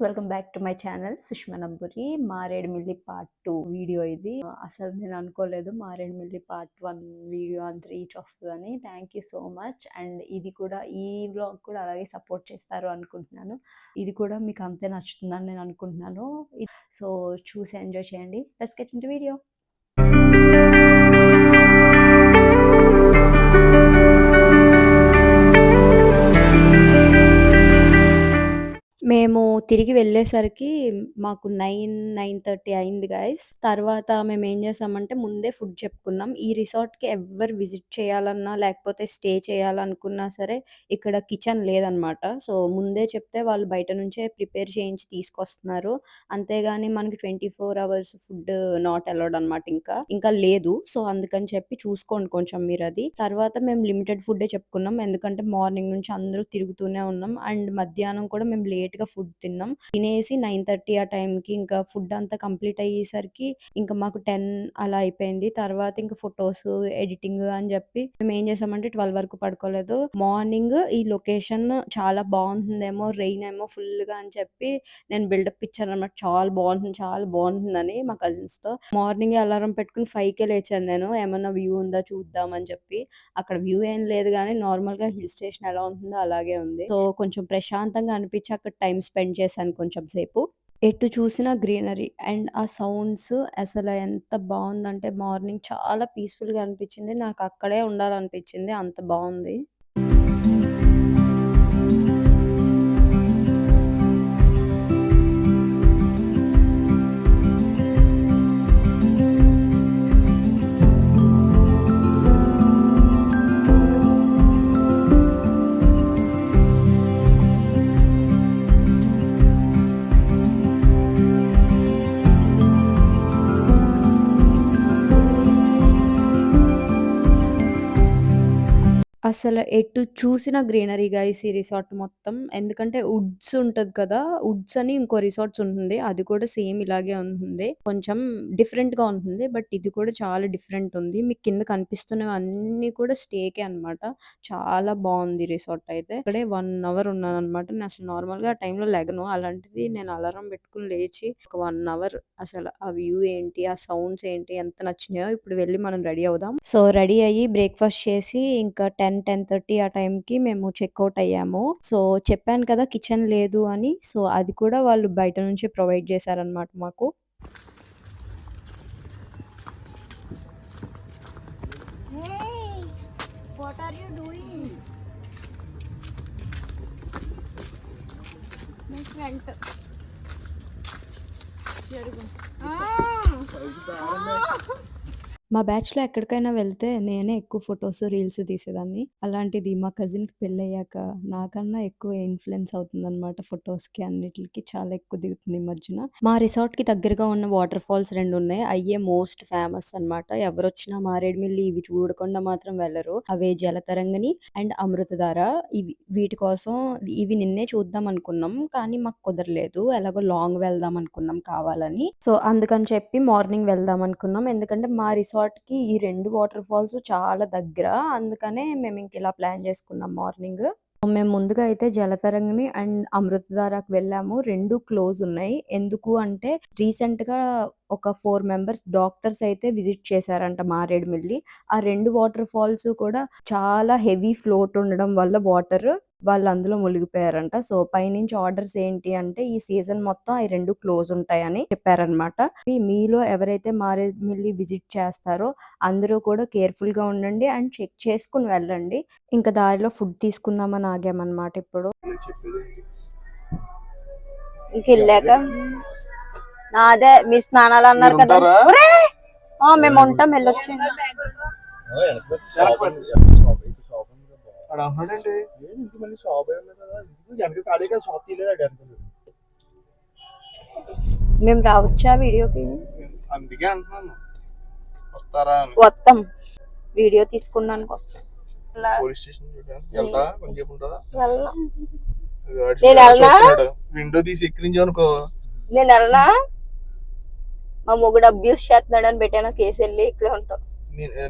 Welcome back to my channel Sushma Namburi. Maredumilli part 2 video ఇది. అసలు నేను అనుకోలేదు మారేడుమిల్లి పార్ట్ 1 వీడియో అంత రీచ్ వస్తుందని. Thank you so much. And ఇది కూడా ఈ వ్లాగ్ కూడా అలాగే సపోర్ట్ చేస్తారు అనుకుంటున్నాను. ఇది కూడా మీకు అంతే నచ్చుతుందని నేను అనుకుంటున్నాను. సో చూసి ఎంజాయ్ చేయండి. Let's get into video. మేము తిరిగి వెళ్ళేసరికి మాకు 9:30 అయింది గైస్. తర్వాత మేము ఏం చేసామంటే ముందే ఫుడ్ చెప్పుకున్నాం. ఈ రిసార్ట్‌కి ఎవ్వరు విజిట్ చేయాలన్నా, లేకపోతే స్టే చేయాలనుకున్నా సరే ఇక్కడ కిచెన్ లేదనమాట. సో ముందే చెప్తే వాళ్ళు బయట నుంచే ప్రిపేర్ చేయించి తీసుకొస్తున్నారు. అంతేగాని మనకి 24 అవర్స్ ఫుడ్ నాట్ అలౌడ్ అనమాట ఇంకా లేదు. సో అందుకని చెప్పి చూసుకోండి కొంచెం మీరది. తర్వాత మేము లిమిటెడ్ ఫుడ్డే చెప్పుకున్నాం. ఎందుకంటే మార్నింగ్ నుంచి అందరూ తిరుగుతూనే ఉన్నాం. అండ్ మధ్యాహ్నం కూడా మేము లేట్‌గా ఫుడ్ తిన్నాం. తినేసి 9:30 ఆ టైంకి ఇంకా ఫుడ్ అంతా కంప్లీట్ అయ్యేసరికి ఇంకా మాకు 10 అలా అయిపోయింది. తర్వాత ఇంకా ఫోటోస్, ఎడిటింగ్ అని చెప్పి మేము ఏం చేసామంటే 12 వరకు పడుకోలేదు. మార్నింగ్ ఈ లొకేషన్ చాలా బాగుంటుందేమో, రెయిన్ ఏమో ఫుల్‌గా అని చెప్పి నేను బిల్డప్ ఇచ్చాననమాట. చాలా బాగుంటుందని మా కజిన్స్‌తో. మార్నింగే అలారం పెట్టుకొని 5కే లేచాను నేను. ఏమన్నా వ్యూ ఉందా చూద్దాం అని చెప్పి. అక్కడ వ్యూ ఏం లేదు గానీ నార్మల్‌గా హిల్ స్టేషన్ ఎలా ఉంటుందో అలాగే ఉంది. సో కొంచెం ప్రశాంతంగా అనిపించి అక్కడ టైమ్ స్పెండ్ చేశాను కొంచెం సేపు. ఎటు చూసినా గ్రీనరీ అండ్ ఆ సౌండ్స్ అసలు ఎంత బావుందంటే మార్నింగ్ చాలా పీస్‌ఫుల్‌గా అనిపించింది. నాకు అక్కడే ఉండాలనిపించింది. అంత బావుంది. అసలు ఎటు చూసినా గ్రీనరీ గైస్ ఈ రిసార్ట్ మొత్తం. ఎందుకంటే వుడ్స్ ఉంటది కదా! వుడ్స్ అని ఇంకో రిసార్ట్స్ ఉంటుంది. అది కూడా సేమ్ ఇలాగే ఉంటుంది. కొంచెం డిఫరెంట్‌గా ఉంటుంది. బట్ ఇది కూడా చాలా డిఫరెంట్ ఉంది. మీకు కింద కనిపిస్తున్నవన్నీ కూడా స్టేకే అనమాట. చాలా బావుంది రిసార్ట్ అయితే. ఇక్కడే 1 అవర్ ఉన్నాననమాట. నేను అసలు నార్మల్‌గా ఆ టైంలో లెగను. అలాంటిది నేను అలారం పెట్టుకొని లేచి ఒక 1 అవర్ అసలు ఆ వ్యూ ఏంటి, ఆ సౌండ్స్ ఏంటి ఎంత నచ్చినాయో ఇప్పుడు వెళ్లి మనం రెడీ అవుదాం. సో రెడీ అయ్యి బ్రేక్‌ఫాస్ట్ చేసి ఇంకా 10:30 ఆ టైంకి మేము చెక్‌ఔట్ అయ్యాము. సో చెప్పాను కదా కిచెన్ లేదు అని. సో అది కూడా వాళ్ళు బయట నుంచి ప్రొవైడ్ చేశారనమాట మాకు. Hey, what are you doing? My friend. మా బ్యాచ్‌లో ఎక్కడికైనా వెళ్తే నేనే ఎక్కువ ఫోటోస్, రీల్స్ తీసేదాన్ని. అలాంటిది మా కజిన్‌కి పెళ్ళయ్యాక నాకన్నా ఎక్కువ ఇన్‌ఫ్లూయెన్స్ అవుతుందనమాట ఫోటోస్‌కి అన్నిట్లికి. చాలా ఎక్కువ దిగుతుంది ఈ మధ్యన. మా రిసార్ట్‌కి దగ్గరగా ఉన్న వాటర్ ఫాల్స్ 2 ఉన్నాయి. అయ్యే మోస్ట్ ఫేమస్ అనమాట. ఎవరొచ్చినా మారేడుమిల్లి ఇవి చూడకుండా మాత్రం వెళ్లరు. అవే జలతరంగిణి అండ్ అమృతధార. వీటి కోసం ఇవి నిన్నే చూద్దాం అనుకున్నాం. కానీ మాకు కుదరలేదు. ఎలాగో లాంగ్ వెళ్దాం అనుకున్నాం కావాలని. సో అందుకని చెప్పి మార్నింగ్ వెళ్దాం అనుకున్నాం. ఎందుకంటే మా రిసార్ట్‌కి ఈ 2 వాటర్ ఫాల్స్ చాలా దగ్గర. అందుకనే మేము ఇంక ఇలా ప్లాన్ చేసుకున్నాం మార్నింగ్. మేము ముందుగా అయితే జలతరంగిణి అండ్ అమృతధారకు వెళ్ళాము. 2 క్లోజ్ ఉన్నాయి. ఎందుకు అంటే రీసెంట్‌గా ఒక 4 మెంబర్స్ డాక్టర్స్ అయితే విజిట్ చేశారంట మారేడుమిల్లి. ఆ 2 వాటర్ ఫాల్స్ కూడా చాలా హెవీ ఫ్లోట్ ఉండడం వల్ల వాళ్ళు అందులో మునిగిపోయారంట. సో పైనుంచి ఆర్డర్స్ ఏంటి అంటే ఈ సీజన్ మొత్తం ఈ 2 క్లోజ్ ఉంటాయని చెప్పారనమాట. మీలో ఎవరైతే మారేడుమిల్లి విజిట్ చేస్తారో అందరూ కూడా కేర్‌ఫుల్‌గా ఉండండి అండ్ చెక్ చేసుకొని వెళ్ళండి. ఇంకా దారిలో ఫుడ్ తీసుకుందామని ఆగామనమాట ఇప్పుడు. ఇంకెళ్ళాక అదే మీరు స్నానాలు అన్నారు కదా. మేము ఉంటాం వెళ్ళొచ్చు. మేము రావచ్చా వీడియోకి? అందుకే అంటున్నాను వస్తాం, వీడియో తీసుకున్నానికి వస్తాం. పోలీస్ స్టేషన్ వెళ్తా కొంచెం ఉంటుందా? నేను వెళ్ళనా? విండో తీసి ఎక్కిరించావు నేను వెళ్ళనా? మా మొగుడు అబ్యూస్ చేస్తున్నాడు అని పెట్టాను కేసు. వెళ్ళి ఇక్కడ ఉంటావు.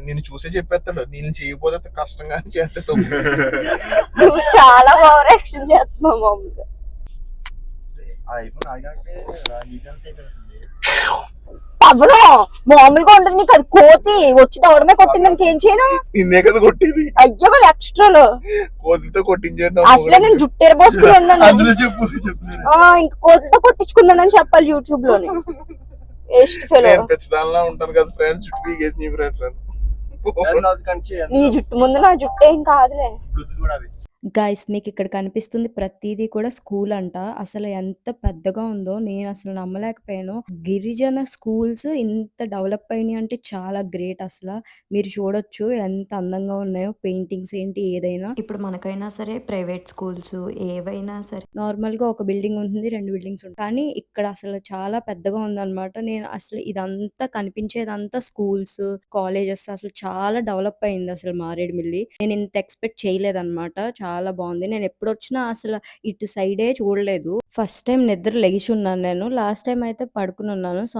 నేను చూసే చెప్పేస్తాడు. నేను చేయకపోతే కష్టంగా చేస్తా. నువ్వు చాలా ఓవర్ యాక్షన్ చేస్తున్నావు మామూలుగా. ఐఫోన్ ఆగినట్టే నీకంతే కదండి. పవను మామూలుగా ఉండదు నీకు, అది కోతి వచ్చి దవడమే కొట్టింది, ఇంకేం చేయను. నిన్నే కదా కొట్టేది, అయ్యో మరి ఎక్స్ట్రాలు కోతితో కొట్టించేట అసలే నేను జుట్టు ఎరబోసుకుని ఉన్నాను. అందులో చెప్పు ఇంక కోతితో కొట్టించుకున్నానని చెప్పాలి యూట్యూబ్ లోని. Waste fellow. నేను పెచ్చదానిలా ఉంటాను కదా ఫ్రెండ్స్, చుట్టూ పీకేసి నీ ఫ్రెండ్స్ అని. నీ జుట్టు ముందు నా జుట్టు ఏం కాదులే. బ్లూటూత్ కూడా అది. గైస్ మీకు ఇక్కడ కనిపిస్తుంది ప్రతిదీ కూడా స్కూల్ అంట. అసలు ఎంత పెద్దగా ఉందో నేను అసలు నమ్మలేకపోయాను. గిరిజన స్కూల్స్ ఇంత డెవలప్ అయినాయి అంటే చాలా గ్రేట్. అసలు మీరు చూడొచ్చు ఎంత అందంగా ఉన్నాయో, పెయింటింగ్స్ ఏంటి ఏదైనా. ఇప్పుడు మనకైనా సరే ప్రైవేట్ స్కూల్స్ ఏవైనా సరే నార్మల్ గా ఒక బిల్డింగ్ ఉంటుంది, 2 బిల్డింగ్స్ ఉంటాయి. కానీ ఇక్కడ అసలు చాలా పెద్దగా ఉందన్నమాట. నేను అసలు ఇదంతా కనిపించేదంతా స్కూల్స్, కాలేజెస్ అసలు చాలా డెవలప్ అయింది అసలు మారేడుమిల్లి. నేను ఇంత ఎక్స్పెక్ట్ చేయలేదన్నమాట. చాలా బాగుంది. నేను ఎప్పుడొచ్చినా అసలు ఇటు సైడే చూడలేదు. ఫస్ట్ టైం నిద్ర లెగిచున్నాను నేను. లాస్ట్ టైం అయితే పడుకుని ఉన్నాను. సో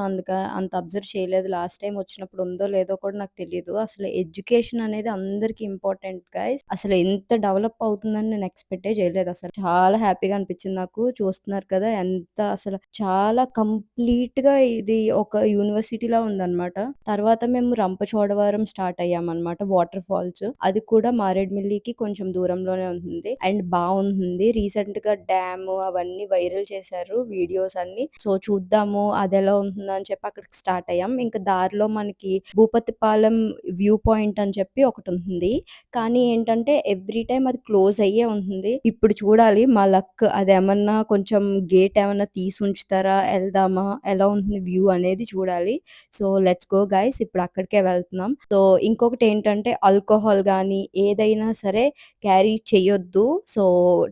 అంత అబ్జర్వ్ చేయలేదు. లాస్ట్ టైం వచ్చినప్పుడు ఉందో లేదో కూడా నాకు తెలియదు. అసలు ఎడ్యుకేషన్ అనేది అందరికి ఇంపార్టెంట్ గైస్. అసలు ఎంత డెవలప్ అవుతుందని నేను ఎక్స్పెక్టే చేయలేదు. అసలు చాలా హ్యాపీగా అనిపించింది నాకు. చూస్తున్నారు కదా ఎంత అసలు చాలా కంప్లీట్ గా ఇది ఒక యూనివర్సిటీలా ఉందన్నమాట. తర్వాత మేము రంపచోడవరం స్టార్ట్ అయ్యామన్నమాట. వాటర్ ఫాల్స్ అది కూడా మారేడుమిల్లికి కొంచెం దూరంలోనే ఉంటుంది అండ్ బాగుంటుంది. రీసెంట్ గా డ్యామ్ అవన్నీ వైరల్ చేశారు వీడియోస్ అన్ని. సో చూద్దాము అది ఎలా ఉంటుందో అని చెప్పి అక్కడికి స్టార్ట్ అయ్యాం. ఇంకా దారిలో మనకి భూపతిపాలెం వ్యూ పాయింట్ అని చెప్పి ఒకటి ఉంటుంది. కానీ ఏంటంటే ఎవ్రీ టైం అది క్లోజ్ అయ్యే ఉంటుంది. ఇప్పుడు చూడాలి మా లక్, అది ఏమన్నా కొంచెం గేట్ ఏమన్నా తీసి ఉంచుతారా, వెళ్దామా, ఎలా ఉంటుంది వ్యూ అనేది చూడాలి. సో లెట్స్ గో గైస్, ఇప్పుడు అక్కడికే వెళ్తున్నాం. సో ఇంకొకటి ఏంటంటే ఆల్కహాల్ గానీ ఏదైనా సరే క్యారీ చేయొద్దు. సో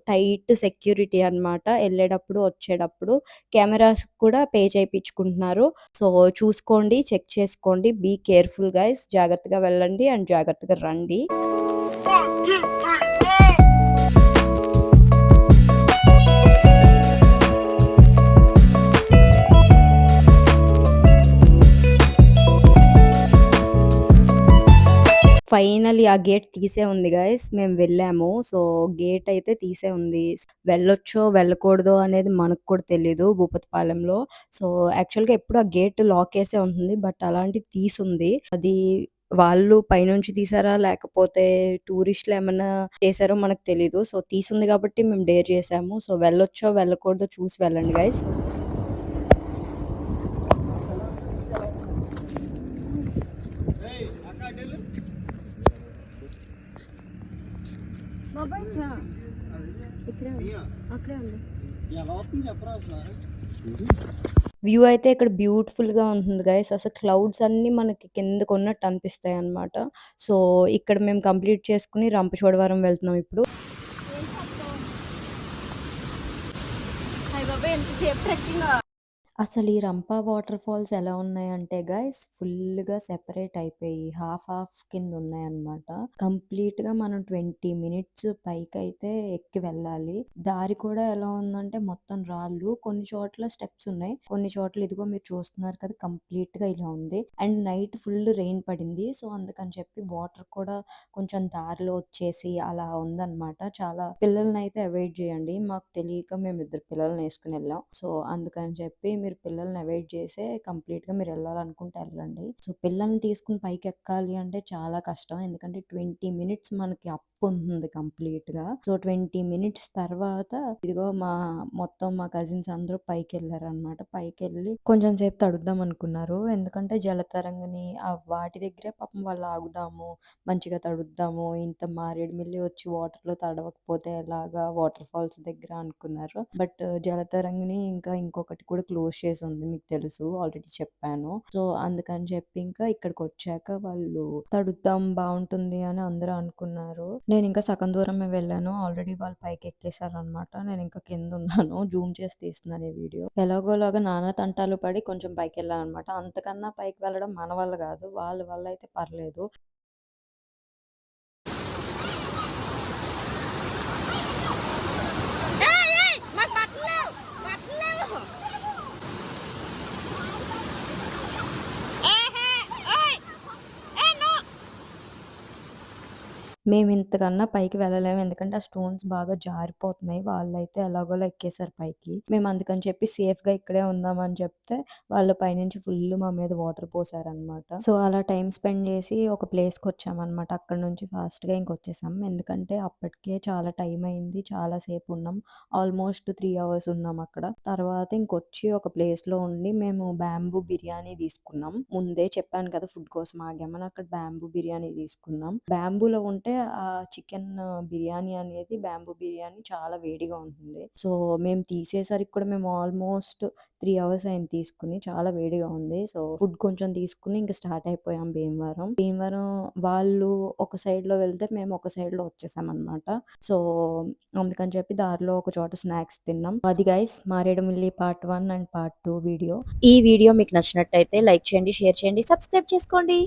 టైట్ సెక్యూరిటీ అన్నమాట. వెళ్ళేటప్పుడు వచ్చేటప్పుడు కెమెరాస్ కూడా పే చేయించుకుంటున్నారు. సో చూసుకోండి, చెక్ చేసుకోండి, బీ కేర్ఫుల్ గైస్. జాగ్రత్తగా వెళ్ళండి అండ్ జాగ్రత్తగా రండి. ఫైనల్లీ ఆ గేట్ తీసే ఉంది గైస్. మేము వెళ్ళాము. సో గేట్ అయితే తీసే ఉంది. వెళ్ళొచ్చో వెళ్ళకూడదో అనేది మనకు కూడా తెలీదు భూపతిపాలెంలో. సో యాక్చువల్గా ఎప్పుడు ఆ గేట్ లాక్ వేసే ఉంటుంది, బట్ అలాంటిది తీసుంది. అది వాళ్ళు పైనుంచి తీసారా లేకపోతే టూరిస్టులు ఏమన్నా చేశారో మనకు తెలీదు. సో తీసుంది కాబట్టి మేము డేర్ చేసాము. సో వెళ్ళొచ్చో వెళ్ళకూడదో చూసి వెళ్ళండి గైస్. వ్యూ అయితే ఇక్కడ బ్యూటిఫుల్ గా ఉంటుంది గైస్. అసలు క్లౌడ్స్ అన్ని మనకి కిందకు ఉన్నట్టు అనిపిస్తాయి అన్నమాట. సో ఇక్కడ మేము కంప్లీట్ చేసుకుని రంపచోడవరం వెళ్తున్నాం ఇప్పుడు. హాయ్ బాబాయ్, ఎంతసేపు ట్రెక్కింగ్? అసలు ఈ రంప వాటర్ ఫాల్స్ ఎలా ఉన్నాయంటే గైస్, ఫుల్ గా సెపరేట్ అయిపోయి హాఫ్ హాఫ్ కింద ఉన్నాయన్నమాట. కంప్లీట్ గా మనం 20 మినిట్స్ పైకి అయితే ఎక్కి వెళ్ళాలి. దారి కూడా ఎలా ఉందంటే మొత్తం రాళ్ళు, కొన్ని చోట్ల స్టెప్స్ ఉన్నాయి, కొన్ని చోట్ల ఇదిగో మీరు చూస్తున్నారు కదా కంప్లీట్ గా ఇలా ఉంది. అండ్ నైట్ ఫుల్ రెయిన్ పడింది. సో అందుకని చెప్పి వాటర్ కూడా కొంచెం దారిలో వచ్చేసి అలా ఉందన్నమాట. చాలా పిల్లల్ని అయితే అవాయిడ్ చేయండి. మాకు తెలియక మేము 2 పిల్లల్ని వేసుకుని వెళ్ళాం. సో అందుకని చెప్పి మీరు పిల్లల్ని అవాయిడ్ చేసే కంప్లీట్ గా మీరు వెళ్ళాలనుకుంటే వెళ్ళండి. సో పిల్లల్ని తీసుకుని పైకి ఎక్కాలి అంటే చాలా కష్టం. ఎందుకంటే 20 మినిట్స్ మనకి అప్ ఉంటుంది కంప్లీట్ గా. సో 20 మినిట్స్ తర్వాత ఇదిగో మొత్తం మా కజిన్స్ అందరూ పైకి వెళ్ళారనమాట. పైకి వెళ్ళి కొంచెం సేపు తడుద్దాం అనుకున్నారు. ఎందుకంటే జలతరంగిణి వాటి దగ్గరే పాపం వాళ్ళు ఆగుదాము, మంచిగా తడుద్దాము, ఇంత మారేడుమిల్లి వచ్చి వాటర్ లో తడవకపోతే ఎలాగా వాటర్ ఫాల్స్ దగ్గర అనుకున్నారు. బట్ జలతరంగిణి ఇంకా ఇంకొకటి కూడా క్లోజ్ చేసి ఉంది, మీకు తెలుసు ఆల్రెడీ చెప్పాను. సో అందుకని చెప్పి ఇంకా ఇక్కడికి వచ్చాక వాళ్ళు తడుద్దాం బాగుంటుంది అని అందరూ అనుకున్నారు. నేను ఇంకా సగం దూరమే వెళ్ళాను. ఆల్రెడీ వాళ్ళు పైకి ఎక్కేసారు అనమాట. నేను ఇంకా కింద ఉన్నాను. జూమ్ చేసి తీస్తున్నాను ఈ వీడియో. ఎలాగోలాగా నానా తంటాలు పడి కొంచెం పైకి వెళ్ళాను అనమాట. అంతకన్నా పైకి వెళ్ళడం మన వల్ల కాదు, వాళ్ళ వల్ల అయితే పర్లేదు. మేము ఇంతకన్నా పైకి వెళ్ళలేము. ఎందుకంటే ఆ స్టోన్స్ బాగా జారిపోతున్నాయి. వాళ్ళైతే ఎలాగోలా ఎక్కేసారు పైకి. మేము అందుకని చెప్పి సేఫ్‌గా ఇక్కడే ఉందామని చెప్తే వాళ్ళు పైనుంచి ఫుల్ మా మీద వాటర్ పోసారనమాట. సో, అలా టైమ్ స్పెండ్ చేసి ఒక ప్లేస్‌కొచ్చామనమాట. అక్కడి నుంచి ఫాస్ట్‌గా ఇంకొచ్చేసాం. ఎందుకంటే అప్పటికే చాలా టైం అయింది. చాలా సేపు ఉన్నాం. ఆల్మోస్ట్ 3 అవర్స్ ఉన్నాం అక్కడ. తర్వాత ఇంకొచ్చి ఒక ప్లేస్‌లో ఉండి మేము బ్యాంబూ బిర్యానీ తీసుకున్నాం. ముందే చెప్పాను కదా! ఫుడ్ కోసం ఆగామని. అక్కడ బ్యాంబూ బిర్యానీ తీసుకున్నాం. బ్యాంబూలో ఉంటే చికెన్ బిర్యానీ అనేది బ్యాంబూ బిర్యానీ చాలా వేడిగా ఉంటుంది. సో, మేము తీసేసరికి కూడా మేము ఆల్మోస్ట్ 3 అవర్స్ అయింది తీసుకొని. చాలా వేడిగా ఉంది. సో, ఫుడ్ కొంచెం తీసుకొని ఇంక స్టార్ట్ అయిపోయాం భీమవరం. భీమవరం వాళ్ళు ఒక సైడ్‌లో వెళ్తే మేము ఒక సైడ్‌లో వచ్చేసామనమాట. సో, అందుకని చెప్పి దారిలో ఒక చోట స్నాక్స్ తిన్నాం. అది guys Maredumilli part 1 and part 2 video. ఈ వీడియో మీకు నచ్చినట్టయితే లైక్ చేయండి, షేర్ చేయండి, సబ్స్క్రైబ్ చేసుకోండి.